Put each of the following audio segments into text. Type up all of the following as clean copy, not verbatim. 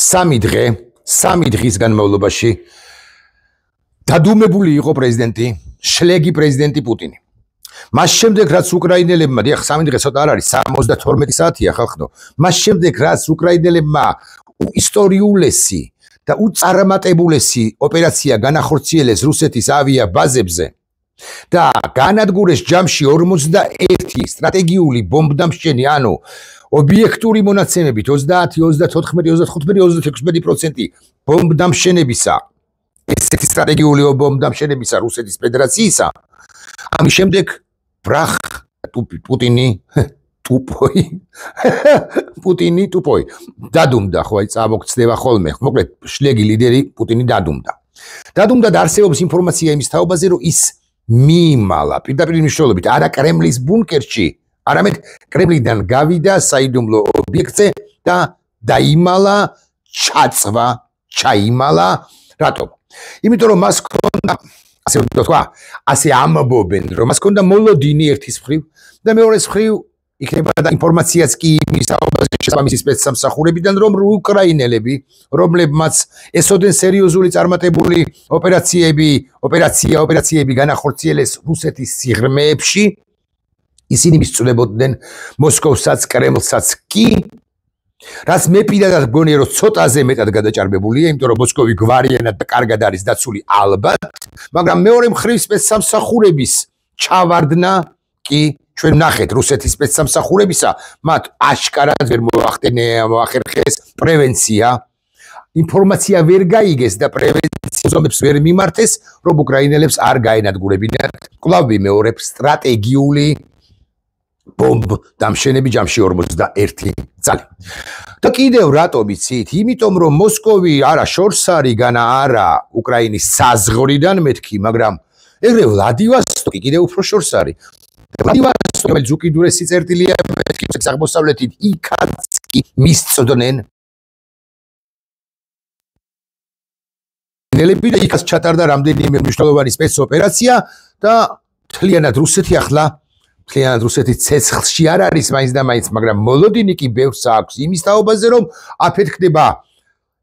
3 დღის განმავლობაში დადუმებული იყო პრეზიდენტი, შლეგი პრეზიდენტი პუტინი. მას შემდეგ რაც უკრაინელებმა, დიახ, 3 დღე ცოტა არ არის, 72 საათია ხალხო. მას შემდეგ რაც უკრაინელებმა ისტორიულესი და უწარმატებულესი ოპერაცია განახორციელეს რუსეთის ავია ბაზებზე და განადგურეს ჯამში 41 სტრატეგიული ბომბდამშენი, ანუ ობიექტური მონაცემებით 30, 34, 35, 36% ბომბდამშენებისა, ესეთი სტრატეგიული ბომბდამშენებისა რუსეთის ფედერაციისა, ამის შემდეგ ბრახ პუტინი ტუპოი დადუმდა, ხო აი წამოგცდება ხოლმე, მოკლედ შლეგი ლიდერი პუტინი დადუმდა და არსებობს ინფორმაცია იმის თაობაზე, რომ ის მიიმალა პირდაპირ მნიშვნელობით არა კრემლის ბუნკერში, არამედ კრემლიდან გავიდა საიდუმლო ობიექტზე და დაიმალა, ჩაიმალა. რატომ? იმიტომ რომ მას ქონდა, ასე ვთქვა, ასე ამბობენ, რომ მას ქონდა მოლოდინი ერთის მხრივ და მეორეს მხრივ იქნება და ინფორმაციაც კი იმის თაობაზე შესაბამისი სპეცსამსახურებიდან, რომ უკრაინელები, რომლებმაც ესოდენ სერიოზული წარმატებული ოპერაციები განახორციელეს რუსეთის სიღრმეებში, ისინი მისწვდებოდნენ მოსკოვსაც, კრემლსაც კი, რაც მე პირადად გონია, რომ ცოტაზე მეტად გადაჭარბებულია, იმიტომ რომ მოსკოვი გვარიანად და კარგად არის დაცული ალბათ, მაგრამ მეორე მხრივ სპეცსამსახურების ჩავარდნა კი ჩვენ ნახეთ რუსეთის სპეცსამსახურებისა, მათ აშკარად ვერ მოახერხეს პრევენცია, ინფორმაცია ვერ გაიგეს და პრევენციის ზომებს ვერ მიმართეს, რომ უკრაინელებს არ გაენადგურებინათ კვლავ მეორე სტრატეგიული ბომბდამშენები ჯამში 41 წალი. და კიდევ რატომ იცით? იმიტომ რომ მოსკოვი არა შორს არის, განა არა უკრაინის საზღვრიდან მეთქი, მაგრამ ეგრე ვლადივოსტოკი კიდევ უფრო შორს არის. ვლადივოსტოკი, რომელიც უკიდურესი წერტილია მეთქი აღმოსავლეთით, იქაც კი მისწვდნენ ნელები და იქაც ჩატარდა რამდენიმე მნიშვნელოვანი სპეცოპერაცია და მთლიანად რუსეთი ახლა რუსეთის ცეცხლში არ არის მაინც და მაინც, მაგრამ მოლოდინი კი ბევრს აქვს იმის თაობაზე, რომ აფეთქდება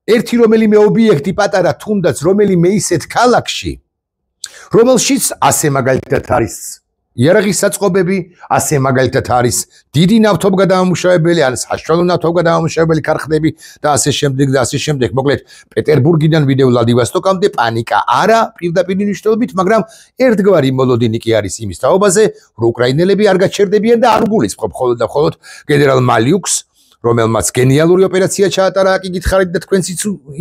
ერთი რომელიმე ობიექტი პატარა, თუნდაც რომელიმე ისეთ ქალაქში, რომელშიც ასე მაგალითად არის იარაღის საწყობები, ასე მაგალითად არის დიდი ნავთობგადამამუშავებელი, ან საშუალო ნავთობგადამამუშავებელი ქარხნები და ასე შემდეგ. მოკლედ პეტერბურგიდან ვიდეო ვლადივოსტოკამდე პანიკა არა პირდაპირ მნიშვნელობით, მაგრამ ერთგვარი მოლოდინი კი არის იმის თაობაზე, რომ უკრაინელები არ გაჩერდებიან და არ გულისხმობ მხოლოდ და მხოლოდ გენერალ მალიუკს, რომელმაც გენიალური ოპერაცია ჩაატარა, კი გითხარით და თქვენც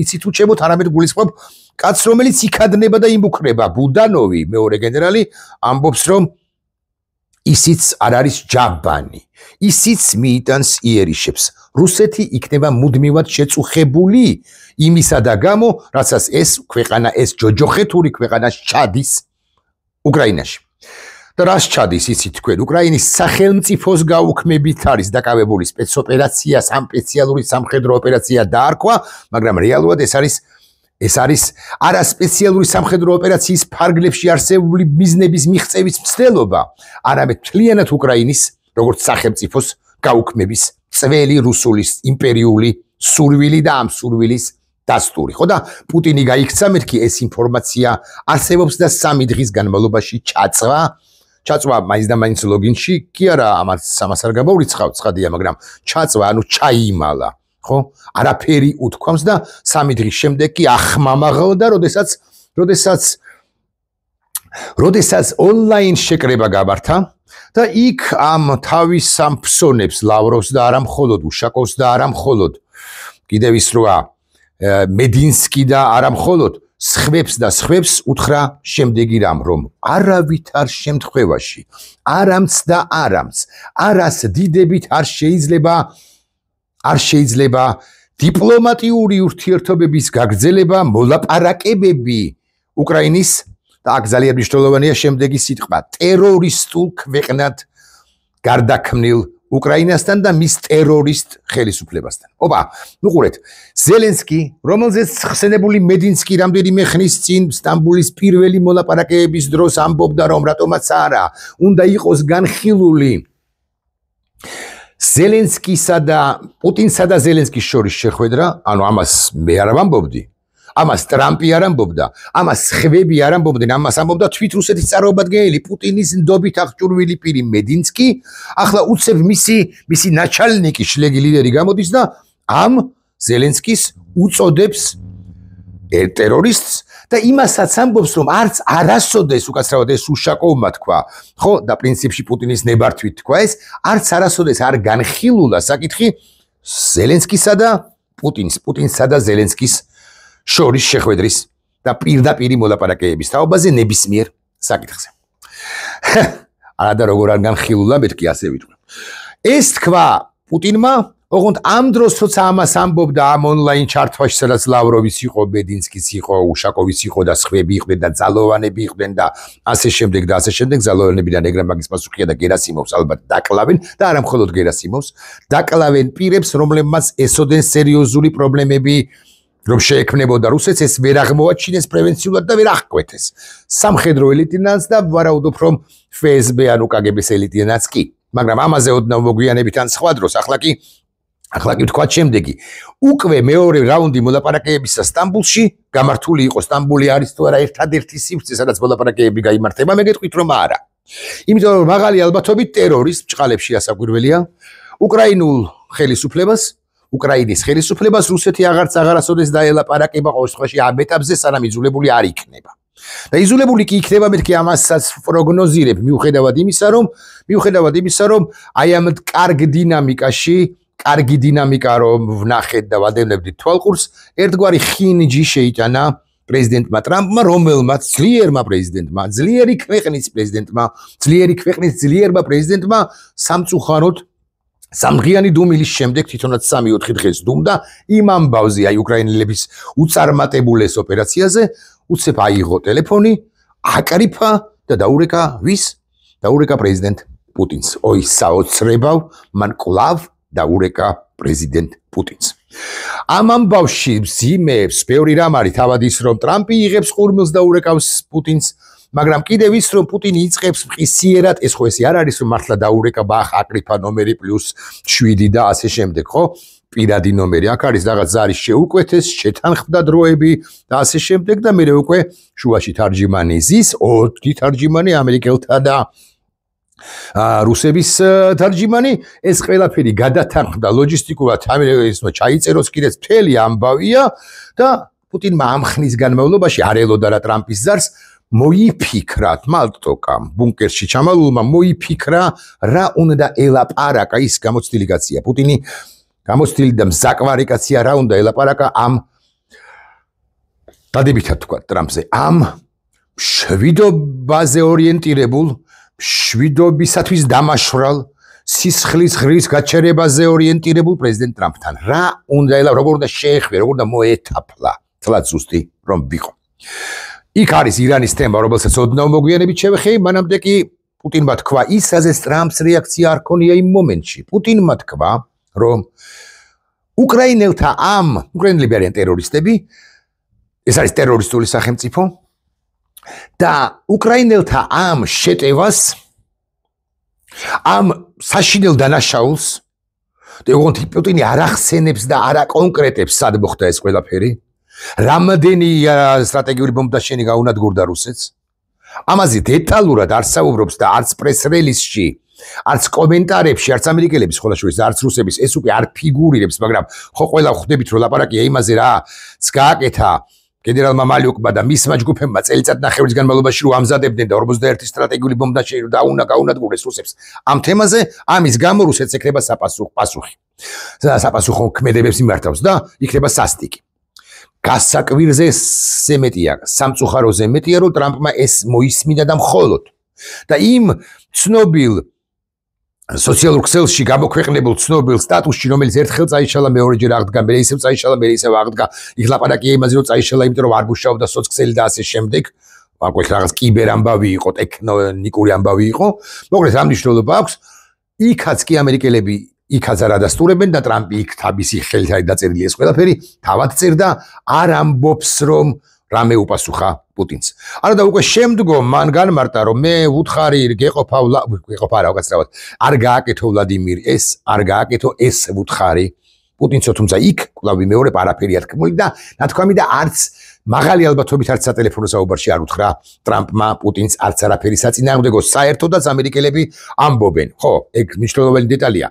იცით უჩემოთ, არამედ გულისხმობ კაცს, რომელიც იქადნება და იმუქრება. ბუდანოვი, მეორე გენერალი, ამბობს, რომ ისიც არ არის ჯაბანი, ისიც მიიტანს იერიშებს. რუსეთი იქნება მუდმივად შეწუხებული იმისა და გამო, რაცაც ეს ქვეყანა, ეს ჯოჯოხეთური ქვეყანა ჩადის უკრაინაში. და რას ჩადის, იცით თქვენ, უკრაინის სახელმწიფოს გაუქმებით არის დაკავებული სპეცოპერაცია, სპეციალური სამხედრო ოპერაცია დაარქვა, მაგრამ რეალურად ეს არის არა სპეციალური სამხედრო ოპერაციის ფარგლებში არსებული მიზნების მიღწევის მცდელობა, არამედ მთლიანად უკრაინის როგორც სახელმწიფოს გაუქმების წველი რუსული იმპერიული სურვილი და ამ სურვილის დასტური. ხო და პუტინი გაიქცა მეთქი ეს ინფორმაცია არსებობს და 3 დღის განმავლობაში ჩაწვა მაინც და მაინც ლოგინში კი არა, ამას არ გამოვრიცხავთ, ცხადია, მაგრამ ჩაწვა, ანუ ჩაიმალა. ხო? არაფერი უთქვამს და 3 დღის შემდეგ კი ახმამაღლდა, როდესაც ონლაინ შეკრება გამართა და იქ ამ თავის სამფსონებს ლავროვს და არა მხოლოდ უშაკოვს და არა მხოლოდ კიდევ ის როა მედინსკი და არა მხოლოდ სხვებს უთხრა შემდეგი რამ, რომ არავითარ შემთხვევაში არამც და არამც არას დიდებით არ შეიძლება დიპლომატიური ურთიერთობების გაგრძელება, მოლაპარაკებები უკრაინის და აქ ძალიან მნიშვნელოვანია შემდეგი სიტყვა, ტერორისტულ ქვეყნად გარდაქმნილ უკრაინასთან და მის ტერორისტ ხელისუფლებასთან. ოპა, ნუყურეთ, ზელენსკი, რომელზეც ხსენებული მედინსკი რამდენიმე ხნის წინ სტამბულის პირველი მოლაპარაკებების დროს ამბობდა, რომ რატომაც არა, უნდა იყოს განხილული ზელენსკისა და პუტინსა და ზელენსკის შორის შეხვედრა, ანუ ამას მე არ ვამბობდი, ამას ტრამპი არ ამბობდა, ამას ხვები არ ამბობდნენ, ამას ამბობდა თვით რუსეთის წარმომადგენელი პუტინის ნდობით აღჭურვილი პირი მედინსკი, ახლა უცებ მისი ნაჩალნიკი შლეგი ლიდერი გამოდის და ამ ზელენსკის უწოდებს ტერორისტს და იმასაც ამბობს, რომ არც არასოდეს უკაცრავად ეს უშაკოვმა თქვა, ხო, და პრინციპში პუტინის ნებართვით თქვა ეს, არც არასოდეს არ განხილულა საკითხი ზელენსკისა და პუტინსა და ზელენსკის შორის შეხვედრის და პირდაპირი მოლაპარაკებების თაობაზე ნებისმიერ საკითხზე. არა და როგორ არ განხილულა, მეთქი ასე ვიტყვი. ეს თქვა პუტინმა, ოღონდ ამ დროს როცა ამას ამბობდა ამ ონლაინ ჩართვაში, სადაც ლავროვის იყო, ბედინსკის იყო, უშაკოვის იყო და სხვები იყვნენ და ძალოვანები იყვნენ და ასე შემდეგ და ასე შემდეგ, ძალოვანებიდან ეგრემაგის პასუხია და გერასიმოვს ალბათ დაკლავენ და არა მხოლოდ გერასიმოვს, დაკლავენ პირებს, რომლებმაც ესოდენ სერიოზული პრობლემები, რომ შეექმნებოდა რუსეთს, ეს ვერ აღმოაჩინეს პრევენციულად და ვერ აღკვეთეს. სამხედრო ელიტინაც და ვარაუდობ, რომ FSB ანუ KGB-ს ელიტინაც კი. მაგრამ ამაზე ოდნავ მოგვიანებით ან სხვა დროს, ახლა კი თქვა შემდეგი. უკვე მეორე რაუნდი მოლაპარაკებისა სტამბულში გამართული იყო. სტამბული არის თუ არა ერთადერთი სივრცე, სადაც მოლაპარაკებები გაიმართება, მე გეტყვით რომ არა. იმიტომ რომ მაღალი ალბათობით ტერორის ბჭყალებში ასაკვირველია უკრაინულ ხელისუფლებას უკრაინის ხელისუფლებას რუსეთი აღარასოდეს დაელაპარაკება ყოველ შემთხვევაში ამ ეტაპზე, სანამ იძულებული არ იქნება. და იძულებული კი იქნება, მეთქი ამასაც პროგნოზირებ, მიუხედავად იმისა, რომ აი ამ კარგი დინამიკა რომ ვნახეთ და ვადევნებდით თვალყურს, ერთგვარი ხინჯი შეიტანა პრეზიდენტმა ტრამპმა, რომელმაც ძლიერი ქვეყნის ძლიერმა პრეზიდენტმა სამწუხაროდ სამღიანი დუმილის შემდეგ თვითონაც 3-4 დღეს დუმდა იმ ამბავზე, აი უკრაინელების უწარმატებულ ეს ოპერაციაზე, უცებ აიღო ტელეფონი, აკრიფა და დაურეკა ვის? დაურეკა პრეზიდენტ პუტინს. ой, საოცრებავ, მან კვლავ დაურეკა პრეზიდენტ პუტინს. ამ ამბავში მძიმეებს ბევრი რამ არის, თავად ის რომ ტრამპი იღებს ყურმილს და ურეკავს პუტინს, მაგრამ კიდევ ის რომ პუტინი იწყებს მყისიერად, ეს ხო ესე არ არის რომ მართლა დაურეკა ბახ აკრიფა ნომერი +7 და ასე შემდეგ, ხო? პირადი ნომერი, აქ არის რაღაც ზარის შეუკვეთეს, შეთანხმდა დროები და ასე შემდეგ და მე უკვე შუაში თარჯიმანი ზის, 4 თარჯიმანი ამერიკელთა და რუსების თარჯიმანი, ეს ყველაფერი გადათანხმდა ლოჯისტიკურად, ამერიკელმა ჩაიწეროს კიდეც მთელი ამბავია და პუტინმა ამ ხნის განმავლობაში არ ელოდა რა ტრამპის ზარს, მოიფიქრა მალტოკამ ბუნკერში ჩამალულმა მოიფიქრა რა უნდა ელაპარაკა ის გამოცდილი კაცია პუტინი გამოცდილი და მზაკვარი კაცია რა უნდა ელაპარაკა ამ დადებითად თქვა ტრამპზე ამ შვიდობაზე ორიენტირებულ შვიდობისათვის დამაშვრალ სისხლის ღრის გაჩერებაზე ორიენტირებულ პრეზიდენტ ტრამპთან რა უნდა როგორ უნდა შეეხვია როგორ უნდა მოეთაფლა თლაც ზუსტი რომ ვიყო იქ არის ირანის თემა, რომელსაც ოდნავ მოგვიანებით შევეხე, მანამდე კი პუტინმა თქვა ის, რაზეც ტრამპს რეაქცია არ ქონია იმ მომენტში. პუტინმა თქვა, რომ უკრაინელები არიან ტერორისტები, ეს არის ტერორისტული სახელმწიფო და უკრაინელთა ამ შეტევას, ამ საშინელ დანაშაულს, ოღონდ პუტინი არ ახსენებს და არ აკონკრეტებს, სად მოხდა ეს ყველაფერი. რამდენი სტრატეგიული ბომბდაშენი გაუნადგურდა რუსეთს ამაზე დეტალურად არ საუბრობს და არც პრეს-რელიზში არც კომენტარებში არც ამერიკელების ხოლმე შორის არც რუსების ეს უკვე არ ფიგურირებს მაგრამ ხო ყველა ხვდებით რომ ლაპარაკია იმაზე რაც გააკეთა გენერალმა მალიუკმა და მისმა ჯგუფებმა წელიწადნახევრის განმავლობაში რომ ამზადებდნენ და 41 სტრატეგიული ბომბდაშენი რომ გაუნადგურეს რუსებს ამ თემაზე ამის გამო რუსეთს ეკრება პასუხი საპასუხო ქმედებებს იმართავს და იქნება სასტიკი გასაკვირზე ზემეტია, სამწუხაროზე მეტია, რომ ტრამპმა ეს მოისმინა და მხოლოდ. და იმ ცნობილ სოციალურ ქსელში გამოქვეყნებულ ცნობილ სტატუსში, რომელიც ერთხელ წაიშალა, მეორეჯერ აღდგა, მე ისევ წაიშალა, მე ისევ აღდგა, იქ ლაპარაკია იმაზე, რომ წაიშალა, იმიტომ რომ არ მუშაობდა სოცქსელი და ასე შემდეგ. მაგალ რაღაც კიბერ ამბავი იყო, ტექნონიკური ამბავი იყო. მოკლედ რა მნიშვნელობა აქვს? იქაც კი ამერიკელები იქაც არ ადასტურებენ და ტრამპი იქ თავისი ხელით არის დაწერილი ეს ყველაფერი, თავად წერდა, არ ამბობს რომ რამე უპასუხა პუტინს. არა და უკვე შემდგომ მან განმარტა რომ მე ვუთხარი გეყოფა რა უკაცრავად არ გააკეთო ვლადიმირ ეს არ გააკეთო ეს ვუთხარი პუტინცო თუმცა იქ კვლავ მეორე პარაფერია თქმული და ნათქვამი და არც მაღალი ალბათობით არც სატელეფონო საუბარში არ უთხრა ტრამპმა პუტინს არც არაფერი საწინააღმდეგო საერთოდაც ამერიკელები ამბობენ ხო ეგ მნიშვნელოვანი დეტალია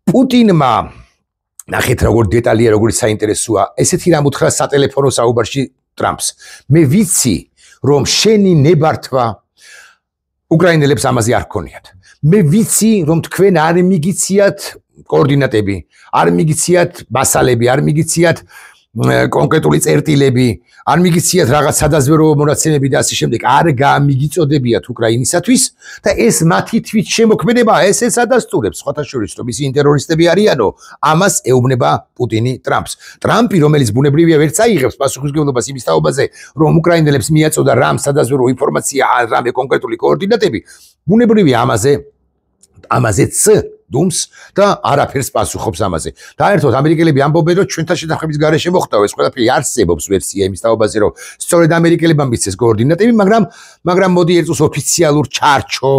პუტინმა ნახეთ როგორ დეტალია როგორი საინტერესოა ესეთი რამ უთხრა სატელეფონო საუბარში ტრამპს მე ვიცი რომ შენი ნებართვა უკრაინელებს ამაზე არ გქონიათ მე ვიცი რომ თქვენ არ მიგიციათ კოორდინატები არ მიგიციათ მასალები არ მიგიციათ კონკრეტული წერტილები არ მიგიციათ რაღაც სადაზვერო მონაცემები და ასე შემდეგ არ გამიგიწოდებიათ უკრაინისათვის და ეს მათი თვით შემოქმედებაა ესეც ადასტურებს სხვათა შორის რომ ისინი ტერორისტები არიანო ამას ეუბნება პუტინი ტრამპს ტრამპი რომელიც ბუნებრივია ვერც აიღებს პასუხისმგებლობას იმის თაობაზე რომ უკრაინელებს მიაწოდა რამ სადაზვერო ინფორმაცია რამე კონკრეტული კოორდინატები ბუნებრივია ამაზეც დუმს და არაფერს პასუხობს ამაზე. დაერთოდ ამერიკელები ამბობენ რომ ჩვენთან შეთანხმების გარეშე მოხდა ეს ყველაფერი არსებობს ვერსია იმის თაობაზე რომ სწორედ ამერიკელებმა მისცეს კოორდინატები, მაგრამ მოდი ერწოს ოფიციალურ ჩარჩო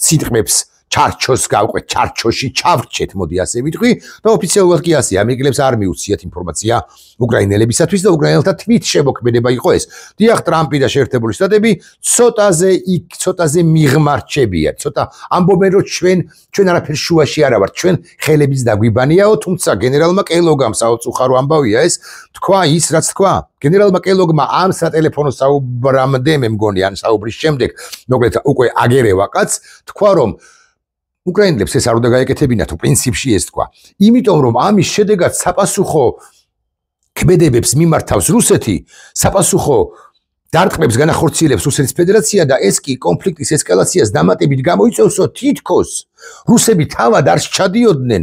სიტყვებს ჩარჩოს გავყვეთ, ჩარჩოში ჩავრჩეთ, მოდი ასე ვიტყვი და ოფიციალურად კი ასე ამერიკელებს არ მიუციათ ინფორმაცია უკრაინელებისათვის და უკრაინელთა თვით შემოქმედება იყო ეს. დიახ, ტრამპი და შეერთებული შტატები ცოტაზე მიღმარჩებიან, ცოტა ამბობენ რომ ჩვენ არაფერ შუაში არა ვართ, ჩვენ ხელების დაგვიბანიაო, თუმცა გენერალმა კელოგამ საოცუხარო ამბავია ეს, თქვა ის რაც თქვა. გენერალმა კელოგმა ამ სატელეფონო საუბრამდე მე მგონი ან საუბრის შემდეგ, მოკლედ უკვე აგერევა კაც, თქვა რომ უკრაინელებს ეს არ უნდა გაეკეთებინათ, პრინციპში ეს თქვა. იმიტომ რომ ამის შედეგად საპასუხო ქმედებებს მიმართავს რუსეთი, საპასუხო დარტყმებს განახორციელებს რუსეთის ფედერაცია და ეს კი კონფლიქტის ესკალაციას დამატებით გამოიწვევსო თითქოს რუსები თავად არ ჩადიოდნენ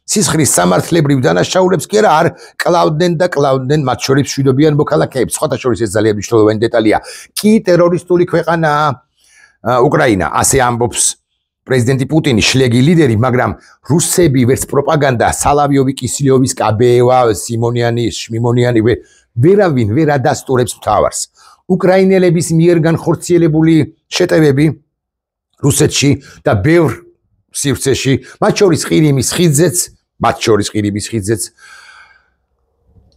სისხლის სამართლებრივ დანაშაულებს კი არა არ კლავდნენ მათ შორის მშვიდობიან მოქალაქეებს. სხვათა შორის ეს ძალიან მნიშვნელოვანი დეტალია. კი ტერორისტული ქვეყანაა უკრაინა, ასე ამბობს პრეზიდენტი პუტინი, შლეგი ლიდერი, მაგრამ რუსები ვერც პროპაგანდა, სალავიოვი, კისლიოვის, კაბეევა, სიმონიანი, შმიმონიანი ვერავინ ვერ ადასტურებს მთავარს. უკრაინელების მიერ განხორციელებული შეტევები რუსეთში და ბევრ სივრცეში, მათ შორის ყირიმის ხიდზეც,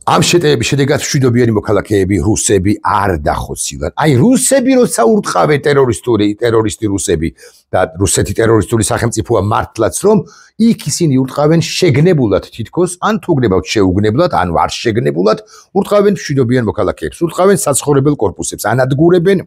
ამ შეტევების შედეგად მშვიდობიანი მოქალაქეები რუსები არ დახოცილან. აი რუსები როცა ურტყავენ ტერორისტი რუსები და რუსეთი ტერორისტული სახელმწიფოა მართლაც რომ იქ ისინი ურტყავენ შეგნებულად თითქოს ან თუ გნებავთ შეუგნებლად ან არ შეგნებულად ურტყავენ მშვიდობიან მოქალაქეებს, ურტყავენ საცხოვრებელ კორპუსებს, ანადგურებენ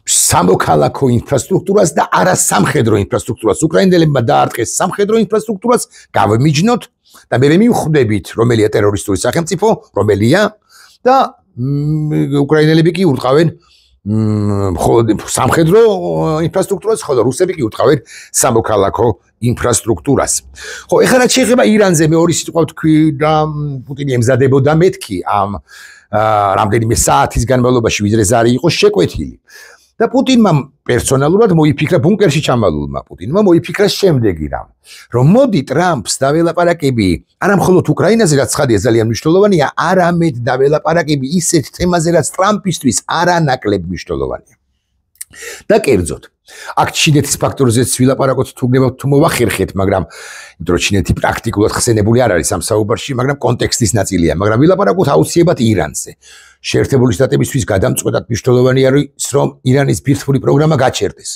სამოქალაქო ინფრასტრუქტურას და არასამხედრო ინფრასტრუქტურას. უკრაინელებმა დაარტყეს სამხედრო ინფრასტრუქტურას, გავმიჯნოთ და მე მივხვდებით რომელია ტერორისტული სახელმწიფო, რომელია და უკრაინელები კი ურტყავენ სამხედრო ინფრასტრუქტურას, ხოლო რუსები კი ურტყავენ სამოქალაქო ინფრასტრუქტურას. ხო, ეხლა რაც შეეხება ირანზე, მე ორი სიტყვა ვთქვი და პუტინი ემზადებოდა მეთქი ამ რამდენიმე საათის განმავლობაში ვიდრე ზარი იყო შეკვეთილი. და პუტინმა პერსონალურად მოიფიქრა ბუნკერში ჩამალულმა პუტინმა მოიფიქრა შემდეგი რამ რომ მოდი ტრამპს დაველაპარაკები არა მხოლოდ უკრაინაზე რაც ხადია ძალიან მნიშვნელოვანია არამედ დაველაპარაკები ისეთ თემაზე რაც ტრამპისთვის არანაკლებ მნიშვნელოვანია და კერძოდ აქ ჩინეთის ფაქტორზეც ვილაპარაკოთ თუ გნებავთ თუ მოვახერხეთ მაგრამ იმიტომ რომ ჩინეთი პრაქტიკულად ხსენებული არ არის ამ საუბარში მაგრამ კონტექსტის ნაწილია მაგრამ ვილაპარაკოთ აუცილებლად ირანზე შეერთებული შტატებისთვის გადამწყვეტად მნიშვნელოვანი არის რომ ირანის ბირთვული პროგრამა გაჩერდეს.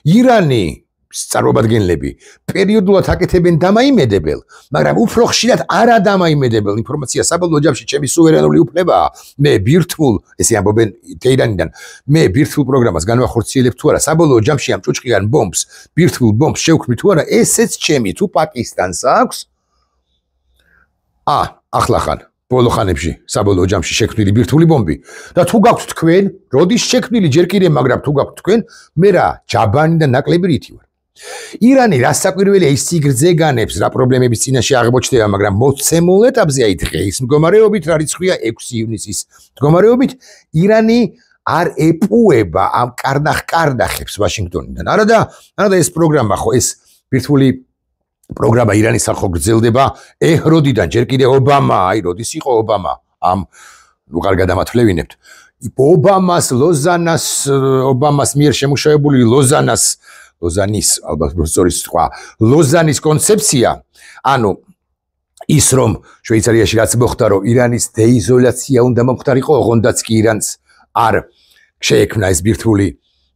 ირანი წარმომადგენლები პერიოდულად აკეთებენ დამაიმედებელ, მაგრამ უფრო ხშირად არა დამაიმედებელ ინფორმაციას საბოლოო ჯამში ჩემი სუვერენული უფლებაა. მე ბირთვულ, ესე ამბობენ თეირანიდან, მე ბირთვულ პროგრამას განვახორციელებ თუ არა, საბოლოო ჯამში ამ ჭუჭყიან ბომბს, ბირთვულ ბომბს შევქმნი თუ არა, ესეც ჩემი თუ პაკისტანს აქვს. ახლახან ბოლო ხანებში საბოლოო ჯამში შექმნილი ბირთვული ბომბი და თუ გაქვთ თქვენ, როდის შექმნილი ჯერ კიდე, მაგრამ თუ გაქვთ თქვენ, მე რა ჯაბანი და ნაკლები რითი ვარ. ირანი რა საკვირველია ის სიგრძე განებს, რა პრობლემების წინაშე აღმოჩნდება, მაგრამ მოცემულ ეტაპზე აი დღეს მდგომარეობით, რა რიცხვია 6 ივნისის მდგომარეობით, ირანი არ ეპუება ამ კარნახებს ვაშინგტონიდან. არადა ეს პროგრამა ხო ეს ბირთვული პროგრამა ირანის სახო გრძელდება ეჰროდიდან ჯერ კიდე ობამა, აი როდის იყო ობამა ამ ნუ არ გადამათვლევინებთ. ობამას მიერ შემუშავებული ლოზანის ალბათ სწორი სხვა ლოზანის კონცეფცია, ანუ ის რომ შვეიცარიაში რაც მოხდა, რომ ირანის დეიზოლაცია უნდა მომხდარიყო, ოღონდაც კი ირანს არ შეექმნა ეს ბირთვული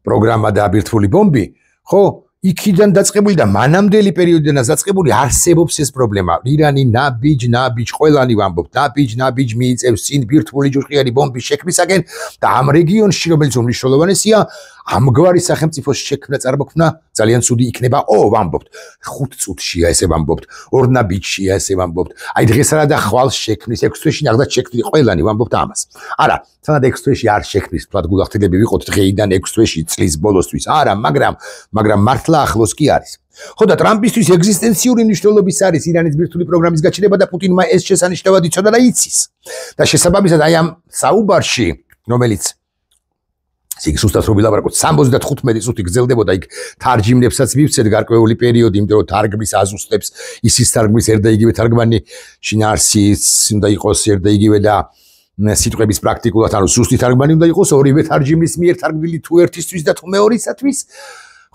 პროგრამა და ბირთვული ბომბი, ხო? იქიდან დაწყებული და მანამდელი პერიოდიდან დაწყებული არსებობს ეს პრობლემა. ირანი ნაბიჯ ყველანი ვამბობთ, ნაბიჯ მიიწევს წინ ბირთვული ჯოხიანი ბომბის შექმნისაკენ და ამ რეგიონში, რომელიც უმნიშვნელოვანესია, ამგვარი სახელმწიფოს შექმნა წარმოქმნა ძალიან ცუდი იქნება. ვამბობთ, 5 წუთშია ესე ვამბობთ, 2 ნაბიჯშია ესე ვამბობთ. აი დღეს არა და ხვალ შექმნის 6 თვეში ნახდა შექმნილი ყველანი ვამბობთ ამას. არა, თანაც 6 თვეში არ შექმნის, თქვათ გულახდილები ვიყოთ დღეიდან 6 თვეში წლის ბოლოსთვის. არა, მაგრამ მართლა ახლოს კი არის. ხო და ტრამპისთვის ეგზისტენციური მნიშვნელობის არის ირანის ბირთვული პროგრამის გაჩერება და პუტინმა ეს შესანიშნავად იცოდა და იცის. და შესაბამისად აი ამ საუბარში, რომელიც იქ სუსტად რო ვილაპარაკოთ 75 წუთი გრძელდებოდა, იქ თარჯიმნებსაც მივცეთ გარკვეული პერიოდი, იმიტომ რომ თარგმნის აზუსტებს ისის თარგმნის ერთ და იგივე თარგმანი შინაარსიც უნდა იყოს ერთ და იგივე და სიტყვების პრაქტიკულად, ანუ სუსტი თარგმანი უნდა იყოს ორივე თარჯიმნის მიერ თარგმნილი თუ ერთისთვის და თუ მეორისათვის.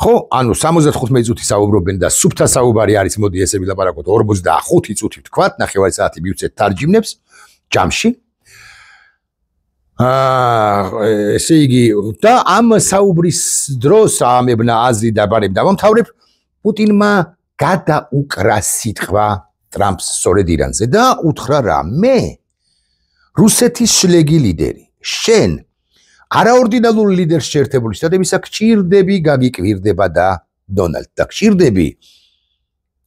ხო, ანუ 75 წუთი საუბრობენ და სუფთა საუბარი არის, მოდი ესე ვილაპარაკოთ 45 წუთი ვთქვათ, ნახევარი საათი მივცეთ თარჯიმნებს ჯამში. ესე იგი და ამ საუბრის დროს ამებნა აზრი და ბარებ დავამთავრებ, პუტინმა გადაუკრა სიტყვა ტრამპს სწორედ ირანზე და უთხრა რა, მე რუსეთის შლეგი ლიდერი, შენ არაორდინალური ლიდერს შეერთებული შტატებისა გჭირდები გაგიკვირდება და დონალდ და გჭირდები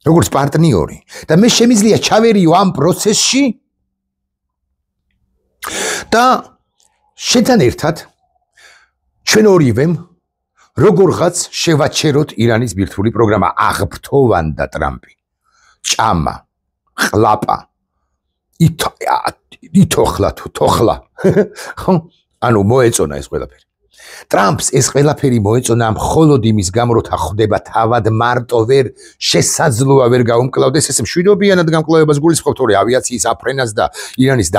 როგორც პარტნიორი და მე შემიძლია ჩავერიო ამ პროცესში და შენთან ერთად ჩვენ ორივემ როგორღაც შევაჩეროთ ირანის ბირთვული პროგრამა. აღფრთოვანდა ტრამპი, ჭამა, ყლაპა, ითოხლა თუ თოხლა, ხო? ანუ მოეწონა ეს ყველაფერი. ტრამპს ეს ყველაფერი მოეწონა მხოლოდ იმის გამო, რომ ხვდება თავად მარტო ვერ შესაძლოა ვერ გაუმკლავდეს ეს მშვიდობიანად გამკლავებას გულისხმობთ, რომ ავიაციის აფრენას და ირანის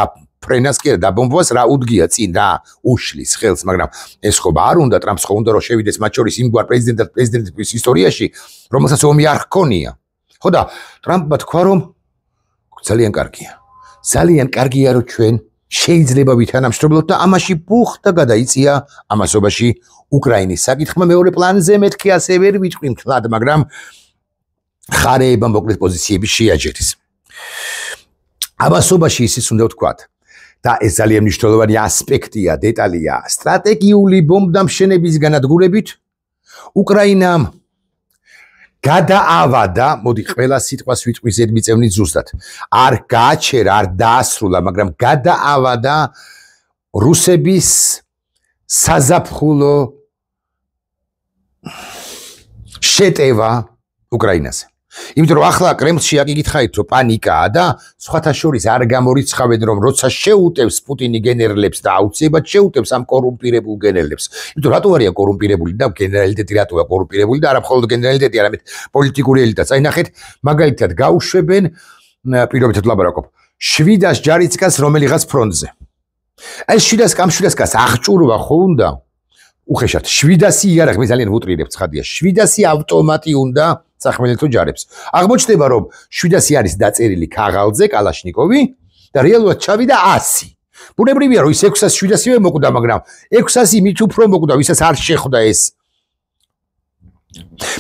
ფრენას კი და ბომბას რა უდგია წინ რა უშლის ხელს, მაგრამ ეს ხო არ უნდა ტრამპს ხო უნდა რომ შევიდეს მათ შორის იმგვარ პრეზიდენტის ისტორიაში, რომელსაც ომი არ ჰქონია. ხო და ტრამპმა თქვა რომ ძალიან კარგია რომ ჩვენ შეიძლება ვითანამშრომლოთ და ამაში ბუხტა გადაიწია ამასობაში უკრაინის საკითხმა. მეორე პლანზე მეთქი ასე ვერ ვიტყვი მთლად, მაგრამ ხარეებმა მოკლედ პოზიციები შეაჯერეს. ამასობაში ისიც უნდა ვთქვათ და ეს ძალიან მნიშვნელოვანი ასპექტია, დეტალია, სტრატეგიული ბომბდამშენების განადგურებით უკრაინამ გადაავადა, მოდი ყველა სიტყვას ვიტყვი ზედმიწევნით ზუსტად, არ გააჩერა, არ დაასრულა, მაგრამ გადაავადა რუსების საზაფხულო შეტევა უკრაინაზე. იმიტომ რომ ახლა კრემლში აკითხავთ, რომ პანიკაა და სხვათა შორის არ გამორიცხავენ, რომ როცა შეუტევს პუტინი გენერლებს და აუცილებლად შეუტევს ამ კორუმპირებულ გენერლებს. იმიტომ რატო არიან კორუმპირებული და გენერალიტეტი რატოა კორუმპირებული და არა მხოლოდ გენერალიტეტი, არამედ პოლიტიკური ელიტაც. აი ნახეთ, მაგალითად გაუშვებენ, პირობითად ვლაპარაკობ, 700 ჯარისკაცს რომელიღაც ფრონტზე. აი 700 კაცს აღჭურვა ხო უნდა? უხეშად 700 იარაღი ძალიან ვუტრირებ ცხადია, 700 ავტომატი უნდა სახმელეთო ჯარებს. აღმოჩნდება რომ 700 არის დაწერილი ქაღალდზე კალაშნიკოვი და რეალურად ჩავიდა 100. ბუნებრივია რომ ის 600-700-ე მოკვდა, მაგრამ 600 მით უფრო მოკვდა, ვისაც არ შეხვდა ეს.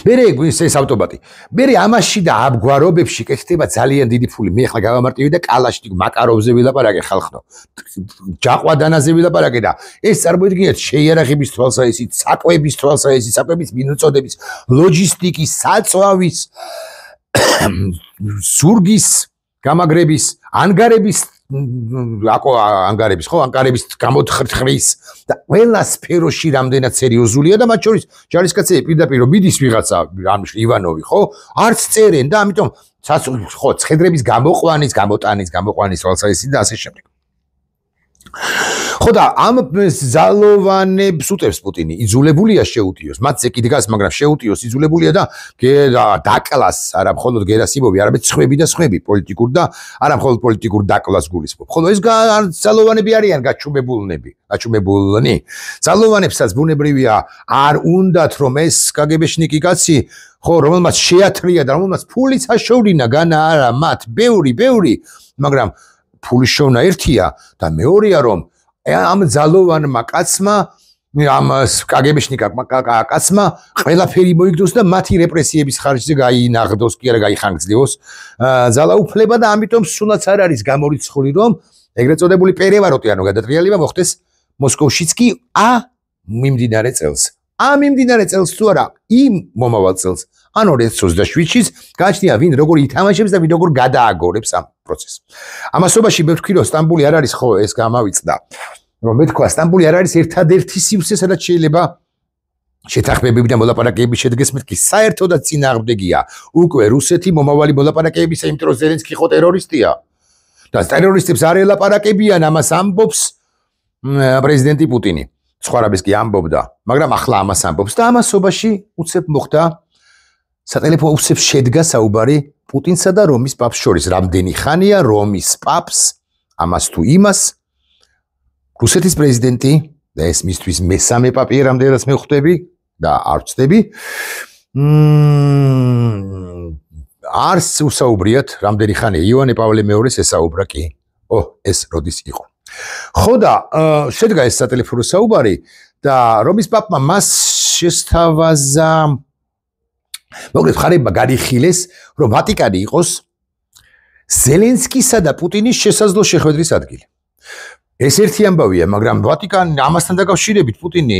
მერე ეს ავტომატი. მერე ამაში და ამგვარობებში კეთდება ძალიან დიდი ფული. მე ახლა გავამარტივე და კალაშნიკ მაკაროვზე ვილაპარაკე ხალხო. ჯაყვადანაზე ვილაპარაკე და ეს წარმოიდგინეთ შეიარაღების თვალსაჩინო, საკვების თვალსაჩინო, საკვების მინუწოდების, ლოჯისტიკის, საწვავის, ზურგის გამაგრების, ანგარების ანგარების გამოთხრის და ყველა სფეროში რამდენად სერიოზულია და მათ შორის ჯარისკაცები პირდაპირ მიდის ვიღაცა ამში ივანოვი ხო არც წერენ და ამიტომ ხო ცხედრების გამოყვანის თვალსაჩინო და ასე შემდეგ. ხო და ამ ძალოვანებს უტევს პუტინი, იძულებულია შეუტიოს, მათზე კი დგას, მაგრამ შეუტიოს იძულებულია და დაკლას არა მხოლოდ გერასიმოვი, არამედ სხვები და სხვები, პოლიტიკურ და არა მხოლოდ პოლიტიკურ დაკლას გულისხმობ. ხოლო ეს ძალოვანები არიან გაჩუმებულნი. ძალოვანებსაც ბუნებრივია არ უნდათ რომ ეს კგბ-შნიკი კაცი ხო რომელმაც შეათრია და რომელმაც ფულიც აშოვლინა განა არა მათ ბევრი, მაგრამ ფულის შოვნა ერთია და მეორეა რომ ამ ძალოვანმა კაცმა ამ კგბ-შნიკმა კაცმა ყველაფერი მოიგდოს და მათი რეპრესიების ხარჯზე გაინაღდოს კი არა გაიხანგრძლივოს ძალაუფლება და ამიტომ სულაც არ არის გამორიცხული რომ ეგრეთ წოდებული პერევაროტი ანუ გადატრიალება მოხდეს მოსკოვშიც კი მიმდინარე წელს მიმდინარე წელს თუ არა იმ მომავალ წელს ან 2027-ში გაჩნია ვინ როგორ ითამაშებს და ვინ როგორ გადააგორებს ამ პროცესს. ამასობაში მე ვთქვი რომ სტამბული არ არის ხო ეს გამავიწდა რომ მე თქვა სტამბული არ არის ერთადერთი სივრცე სადაც შეიძლება შეთანხმებები და მოლაპარაკებები შედგეს მეთქი საერთოდაც წინააღმდეგია უკვე რუსეთი მომავალი მოლაპარაკებებისა იმიტომ რომ ზელენსკი ხო ტერორისტია და ტერორისტებს არ ელაპარაკებიან ამას ამბობს პრეზიდენტი პუტინი სხვარაბის კი ამბობდა მაგრამ ახლა ამას ამბობს და ამასობაში უცებ მოხდა სატელეფონო უცებ შედგა საუბარი პუტინსა და რომის პაპს შორის რამდენი ხანია რომის პაპს ამას თუ იმას რუსეთის პრეზიდენტი და ეს მისთვის მესამე პაპია რამდენადაც მე ხვდები და არ ვწდები არც უსაუბრიათ რამდენი ხანია იოანე პავლე მეორეს ესაუბრა კი ეს როდის იყო ხო და შედგა ეს სატელეფონო საუბარი და რომის პაპმა მას შესთავაზა მოკლედ ხარება გარიხილეს რომ ვატიკანი იყოს ზელენსკისა და პუტინის შესაძლო შეხვედრის ადგილი ეს ერთი ამბავია მაგრამ ვატიკანი ამასთან დაკავშირებით პუტინი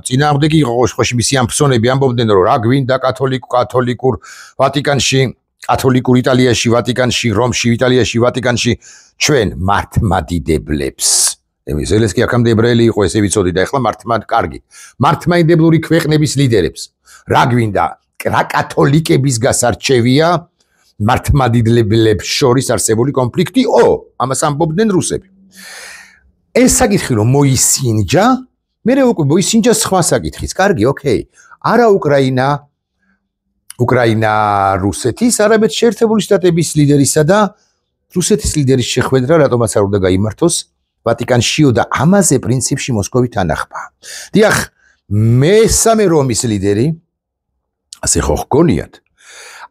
წინააღმდეგი იყო ხოში მისი ამ ფსონები ამბობდნენ რომ რა გვინდა კათოლიკურ ვატიკანში კათოლიკურ იტალიაში ვატიკანში რომში იტალიაში ვატიკანში ჩვენ მართლმადიდებლებს ზელენსკი აქამდე ებრაელი იყო ესე ვიცოდი და ეხლა მართლმადიდებლური ქვეყნების ლიდერებს რა გვინდა რა კათოლიკების გასარჩევია მართლმადიდებლებს შორის არსებული კონფლიქტი ამას ამბობდნენ რუსები ეს საკითხი რომ მოისინჯა მე უკვე მოისინჯა სხვა საკითხიც კარგი ოკეი არა უკრაინა რუსეთის არამედ შეერთებული შტატების ლიდერისა და რუსეთის ლიდერის შეხვედრა რატომაც არ უნდა გაიმართოს ვატიკანშიო და ამაზე პრინციპში მოსკოვი თანახმაა დიახ მესამე რომის ლიდერი ასე ხო გქონიათ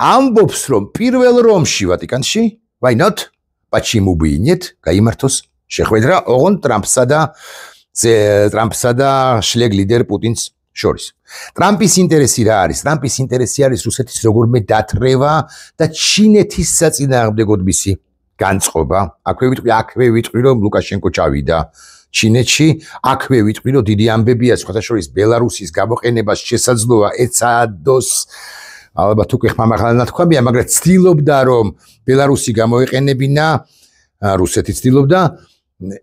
ამბობს რომ პირველ რომში ვატიკანში why not почему бы и нет გაიმართოს შეხვედრა ოღონდ ტრამპსა და შლეგ ლიდერ პუტინს შორის ტრამპის ინტერესი რა არის ტრამპის ინტერესი არის რუსეთის როგორმე დათრევა და ჩინეთის საწინააღმდეგოდ მისი განწყობა აქვე ვიტყვი რომ ლუკაშენკო ჩავიდა ჩინეთში აქვე ვიტყვი რომ დიდი ამბებია სხვათა შორის ბელარუსის გამოყენებას შესაძლოა ეცადოს ალბათ უკვე ხმამაღლა ნათქვამია მაგრამ ცდილობდა რომ ბელარუსი გამოეყენებინა რუსეთი ცდილობდა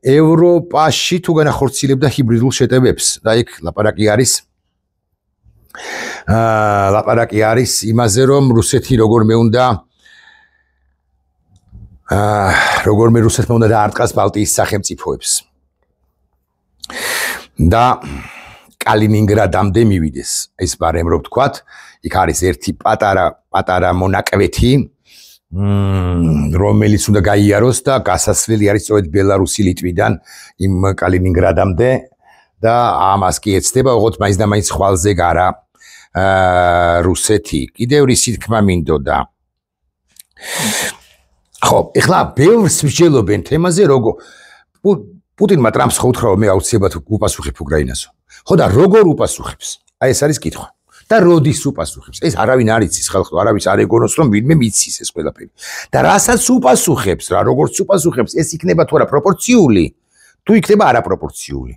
ევროპაში თუ განახორციელებდა ჰიბრიდულ შეტევებს და იქ ლაპარაკი არის იმაზე რომ რუსეთი როგორმე რუსეთმა უნდა დაარტყას ბალტიის სახელმწიფოებს და კალინინგრადამდე მივიდეს ეს ბარემ რო ვთქვათ იქ არის ერთი პატარა მონაკვეთი რომელიც უნდა გაიაროს და გასასვლელი არის სწორედ ბელარუსი ლიტვიდან იმ კალინინგრადამდე და ამას კი ეცდება ოღონდ მაინც და მაინც ხვალზე გარა რუსეთი კიდევ რისი თქმა მინდოდა ხო ეხლა ბევრს მსჯელობენ თემაზე როგორ პუტინმა ტრამპს ხო უთხრა მე აუცილებლად უპასუხებ უკრაინასო ხო და როგორ უპასუხებს აი ეს არის კითხვა და როდის უპასუხებს ეს არავინ არ იცის ხალხო არავის არ ეგონოს რომ ვინმე მიცის ეს ყველაფერი და რასაც უპასუხებს რა როგორც უპასუხებს ეს იქნება თუ არა პროპორციული თუ იქნება არაპროპორციული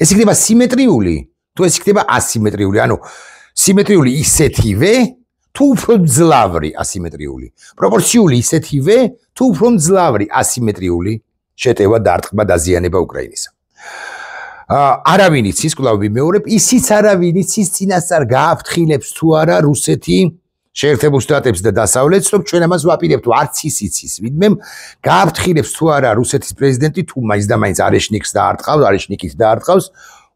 ეს იქნება სიმეტრიული თუ ეს იქნება ასიმეტრიული ანუ სიმეტრიული ისეთივე თუ უფრო მძლავრი ასიმეტრიული პროპორციული ისეთივე თუ უფრო მძლავრი ასიმეტრიული შეტევა დარტყმა დაზიანება უკრაინისა არავინ იცის კვლავ ვიმეორებ ისიც არავინ იცის წინასწარ გააფრთხილებს თუ არა რუსეთი შეერთებულ შტატებს და დასავლეთს, რომ ჩვენ ამას ვაპირებთ, არც ის იცის. ვინმე გააფრთხილებს თუ არა რუსეთის პრეზიდენტი თუ მაინც და მაინც არეშნიკს დაარტყავს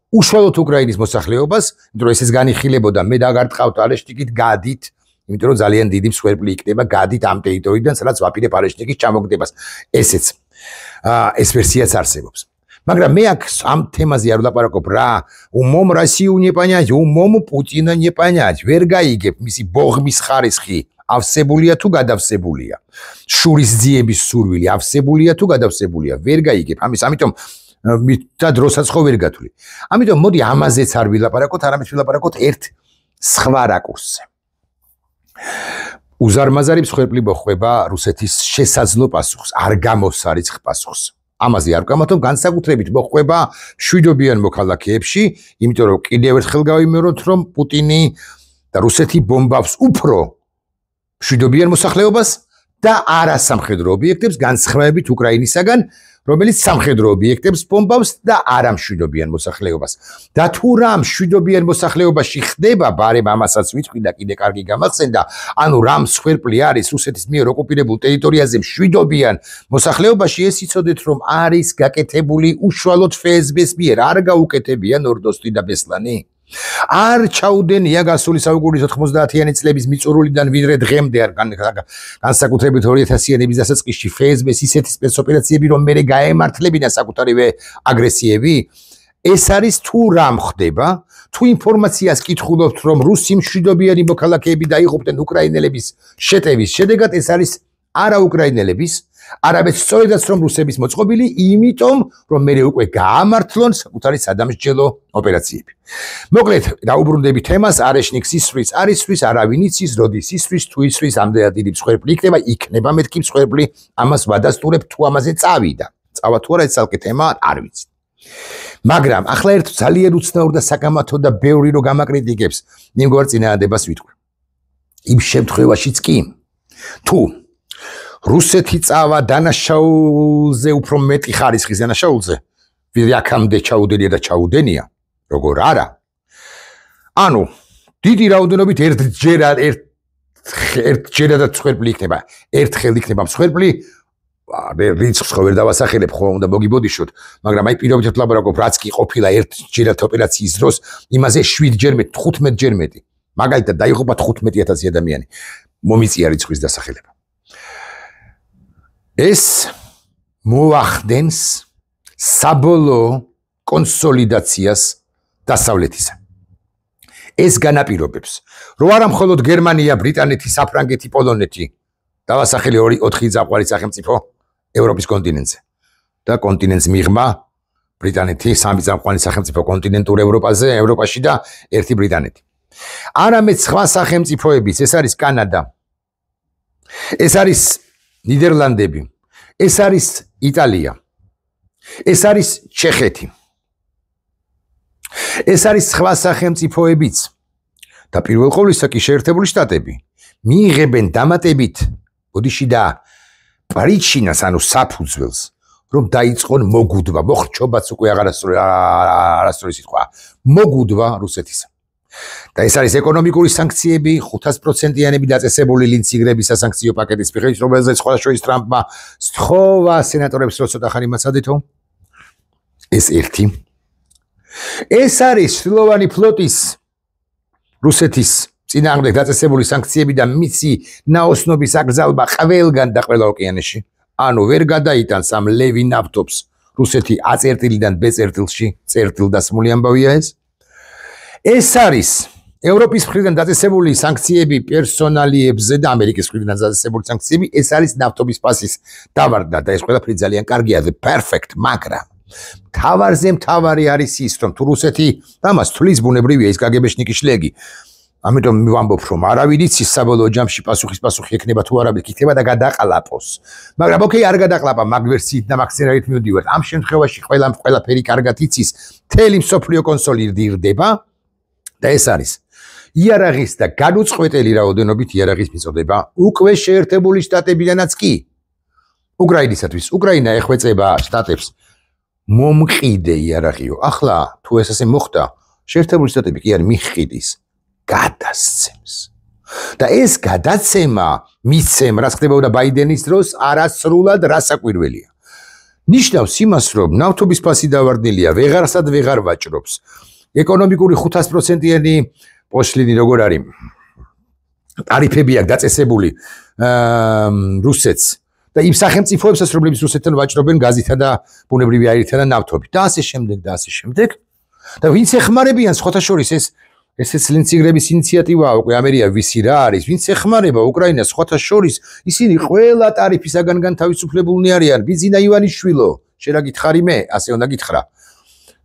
უშუალოდ უკრაინის მოსახლეობას, იმიტომ რომ ესეც განიხილებოდა, მე დაგარტყავთ არეშნიკით, გადით, იმიტომ რომ ძალიან დიდი მსხვერპლი იქნება, გადით ამ ტერიტორიიდან, სადაც ვაპირებ არეშნიკის ჩამოგდებას. ესეც ეს ვერსიაც არსებობს. მაგრამ მე აქ ამ თემაზე არ ვლაპარაკობ რა, умом Россию не понять, умом Путина не понять. ვერ გაიგებ მისი ბოღმის ხარისხი, ავსებულია თუ გადავსებულია. შურის ძიების სურვილი, ავსებულია თუ გადავსებულია. ვერ გაიგებ ამის, ამიტომ და დროსაც ხო ვერ გათვლი. ამიტომ მოდი ამაზეც არ ვილაპარაკოთ, არამედ ვილაპარაკოთ ერთ სხვა რაკურსზე. უზარმაზარი მსხვერპლი მოხვება რუსეთის შესაძლო პასუხს, არ გამოსარიცხ პასუხს. ამაზე არ გამათობ განსაკუთრებით მოხვება მშვიდობიან მოქალაქეებში, იმიტომ რომ კიდევ ერთხელ გავიმეოროთ, რომ პუტინი და რუსეთი ბომბავს უფრო მშვიდობიან მოსახლეობას და არა სამხედრო ობიექტებს, განსხვავებით უკრაინისაგან, რომელიც სამხედრო ობიექტებს ბომბავს და არა მშვიდობიან მოსახლეობას. და თუ რა მშვიდობიან მოსახლეობაში ხდება, ბარემ ამასაც ვიტყვი და კიდე კარგი გამახსენდა, ანუ რა მსხვერპლი არის რუსეთის მიერ ოკუპირებულ ტერიტორიაზე მშვიდობიან მოსახლეობაში, ეს იცოდეთ, რომ არის გაკეთებული უშუალოდ FSB-ს მიერ, არ გაუკეთებია ნორდოსტი და ბესლანი. არ ჩაუდენია გასული საუკუნის 90-იანი წლების მიწურულიდან ვიდრე დღემდე არ განსაკუთრებით 2000-იანების დასაწყისში FSB-ს ისეთი სპეცოპერაციები, რომ მერე გაემართლებინა საკუთარივე აგრესიები, ეს არის თუ რა ხდება, თუ ინფორმაციას კითხულობთ, რომ რუსი მშვიდობიანი მოქალაქეები დაიღუპნენ უკრაინელების შეტევის შედეგად, ეს არის არა უკრაინელების, არამედ სწორედაც რომ რუსების მოწყობილი, იმიტომ რომ მე უკვე გაამართლონ საკუთარი სადამსჯელო ოპერაციები. მოკლედ, დაუბრუნდები თემას, არეშნიკს ისვრის, არ ისვრის, არავინ იცის, როდის ისვრის, თუ ისვრის, ამდენად დიდი მსხვერპლი იქნება მეთქი მსხვერპლი, ამას ვადასტურებ, თუ ამაზე წავიდა. წავა თუ არა, ეს ცალკე თემა არ ვიცი. მაგრამ ახლა ერთ ძალიან უცნაურ და საკამათო და ბევრი რო გამაკრიტიკებს, იმგვარ წინააღმდეგობას ვიტყვი. იმ შემთხვევაშიც კი, თუ რუსეთი წავა დანაშაულზე უფრო მეტი ხარისხის დანაშაულზე, ვიდრე აქამდე ჩაუდენია და ჩაუდენია, როგორ არა. ანუ დიდი რაოდენობით ერთჯერადაც მსხვერპლი იქნება, ერთხელ იქნება მსხვერპლი, რიცხვს ხო ვერ დავასახელებ, ხო უნდა მოგიბოდიშოთ, მაგრამ აი პირობითად ვლაპარაკობ, რაც კი ყოფილა ერთჯერად ოპერაციის დროს, იმაზე 7-ჯერ მეტი, 15-ჯერ მეტი. მაგალითად დაიღუპა 15,000 ადამიანი. მომიწია რიცხვის დასახელება. ეს მოახდენს საბოლოო კონსოლიდაციას დასავლეთისა. ეს განაპირობებს, რომ არა მხოლოდ გერმანია, ბრიტანეთი, საფრანგეთი, პოლონეთი დავასახელი 4 ძაყვარი სახელმწიფო ევროპის კონტინენტზე და კონტინენტს მიღმა ბრიტანეთი, 3 ძაყვანი სახელმწიფო კონტინენტურ ევროპაში და 1 ბრიტანეთი. არამედ სხვა სახელმწიფოების, ეს არის კანადა, ეს არის ნიდერლანდები, ეს არის იტალია, ეს არის ჩეხეთი, ეს არის სხვა სახელმწიფოებიც და პირველ ყოვლისა კი შეერთებული შტატები მიიღებენ დამატებით ბოდიში და პრიჩინას, ანუ საფუძველს, რომ დაიწყონ მოგუდვა, მოხრჩობაც უკვე არასწორი სიტყვა, მოგუდვა რუსეთის. და ეს არის ეკონომიკური სანქციები, 500%-იანები დაწესებული ლინციგრების სასანქციო პაკეტის მიხედვით, რომელზეც სხვადასხვა ტრამპმა სთხოვა სენატორებს, რომ ცოტა ხანი მაცადეთო. ეს ერთი. ეს არის ჩრდილოვანი ფლოტის რუსეთის წინააღმდეგ დაწესებული სანქციები და მისი ნაოსნობის აკრძალვა ყველგან და ყველა ოკეანეში. ანუ ვერ გადაიტანს ამ ლევი ნავთობს რუსეთი A-წერტილიდან B-წერტილში, წერტილდასმული ამბავია ეს. ეს არის ევროპის მხრიდან დაწესებული სანქციები პერსონალიებზე და ამერიკის მხრიდან დაწესებული სანქციები, ეს არის ნავთობის პასის დავარდნა და ეს ყველაფერი ძალიან კარგია, perfect, მაგრამ თავარზე მთავარი არის ის, რომ თუ რუსეთი ამას თulis ბუნებრივია ის კგბ-შნიკი შლეგი. ამიტომ ვამბობ, რომ არავინ იცის საბოლოო ჯამში პასუხი ექნება თუ არა, იქნება და გადაყლაპოს. მაგრამ ოკეი, არ გადაყლაპა, მაგ ვერსიით და მაგ სცენარით მივდივართ. ამ შემთხვევაში ყველაფერი კარგად იცის, მთელი მსოფლიო კონსოლიდირდება და ეს არის იარაღის და განუწყვეტელი რაოდენობით იარაღის მიწოდება უკვე შეერთებული შტატებიდანაც კი უკრაინისათვის. უკრაინა ეხვეწება შტატებს მომყიდე იარაღიო. ახლა თუ ეს ასე მოხდა, შეერთებული შტატები კი არ მიჰყიდის, გადასცემს. და ეს გადაცემა მიცემ რაც ხდებოდა ბაიდენის დროს არასრულად რასაკვირველია. ნიშნავს იმას, რომ ნავთობის ფასი დავარდნილია, ვეღარსად ვეღარ ვაჭრობს. ეკონომიკური 500%-იანი პოშლინი როგორ არის? ტარიფები აქვს დაწესებული რუსეთს და იმ სახელმწიფოებსაც, რომლებიც რუსეთთან ვაჭრობენ გაზითა და ბუნებრივი აირითა და ნავთობით და ასე შემდეგ და ასე შემდეგ. და ვინც ეხმარებიან სხვათა შორის ესეც ლინციგრების ინიციატივაა უკვე ამერია ვისი რა არის, ვინც ეხმარება უკრაინას სხვათა შორის, ისინი ყველა ტარიფისაგან განთავისუფლებულნი არიან. ბიძინა ივანიშვილო, შენ რა გითხარი მე, ასე უნდა გითხრა.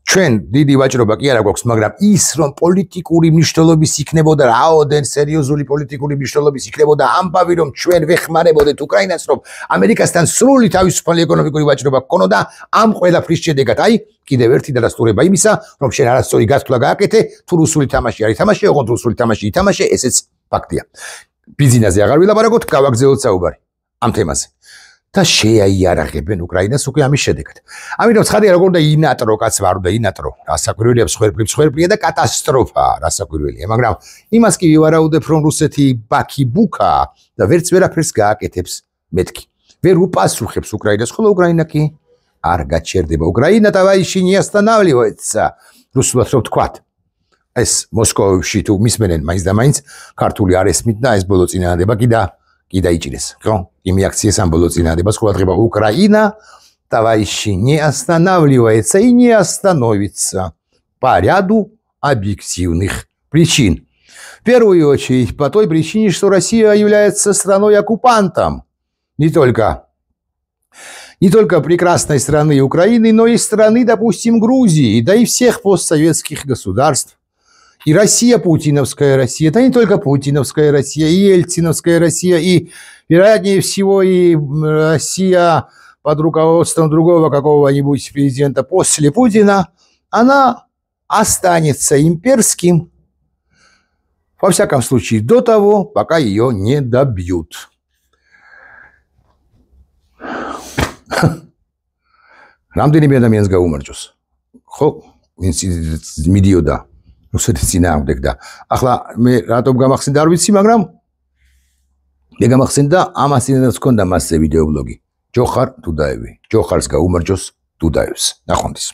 ჩვენ დიდი ვაჭრობა კი არა გვაქვს, მაგრამ ის რომ პოლიტიკური მნიშვნელობის იქნებოდა, რაოდენ სერიოზული პოლიტიკური მნიშვნელობის იქნებოდა ამბავი, რომ ჩვენ ვეხმარებოდეთ უკრაინას, რომ ამერიკასთან სრული თავისუფალი ეკონომიკური ვაჭრობა გქონოდა, ამ ყველაფრის შედეგად, აი, კიდევ ერთი დადასტურება იმისა, რომ შენ არასწორი გათვლა გააკეთე, თუ რუსული თამაში არ ითამაშე, ოღონდ რუსული თამაში ითამაშე, ესეც ფაქტია. ბიზნესზე აღარ ვილაპარაკოთ, გავაგზავნოთ საუბარი ამ თემაზე. და შეაიარაღებენ უკრაინას უკვე ამის შედეგად. ამიტომ ცხადია როგორ და ინატრო კაც ვარ და ინატრო, რასაკვირველია მსხვერპლია და კატასტროფაა რასაკვირველია, მაგრამ იმას კი ვივარაუდებ, რომ რუსეთი ბაქი ბუქა და ვერც ვერაფერს გააკეთებს მეთქი. ვერ უპასუხებს უკრაინას, ხოლო უკრაინა კი არ გაჩერდება. უკრაინა товарищи не останавливается. რუსულად რო ვთქვათ. ეს მოსკოვში თუ მისმენენ მაინც და მაინც ქართული არ ესმით და ეს ბოლო წინააღმდება კი დაიჭირეს, ხო? იმ акцией сам было წინააღმდებას ყურადღება Украина товарищи не останавливается и не остановится по ряду объективных причин. В первую очередь по той причине, что Россия является страной-оккупантом не только прекрасной страны Украины, но и страны, допустим, Грузии, да и всех постсоветских государств. И Россия, путиновская Россия, да не только путиновская Россия, и ельциновская Россия, и, вероятнее всего, и Россия под руководством другого какого-нибудь президента после Путина, она останется имперским, во всяком случае, до того, пока ее не добьют. რამდენიმე ადამიანს გაუმარჯოს. ხო, ვინც მიდიოდა რუსეთის წინააღმდეგ და ახლა მე რატომ გამახსენდა არ ვიცი, მაგრამ მე გამახსენდა ამას წინადაც ჰქონდა მასზე ვიდეო ბლოგი. ჯოხარ დუდაევი. ჯოხარს გაუმარჯოს დუდაევს. ნახვამდის.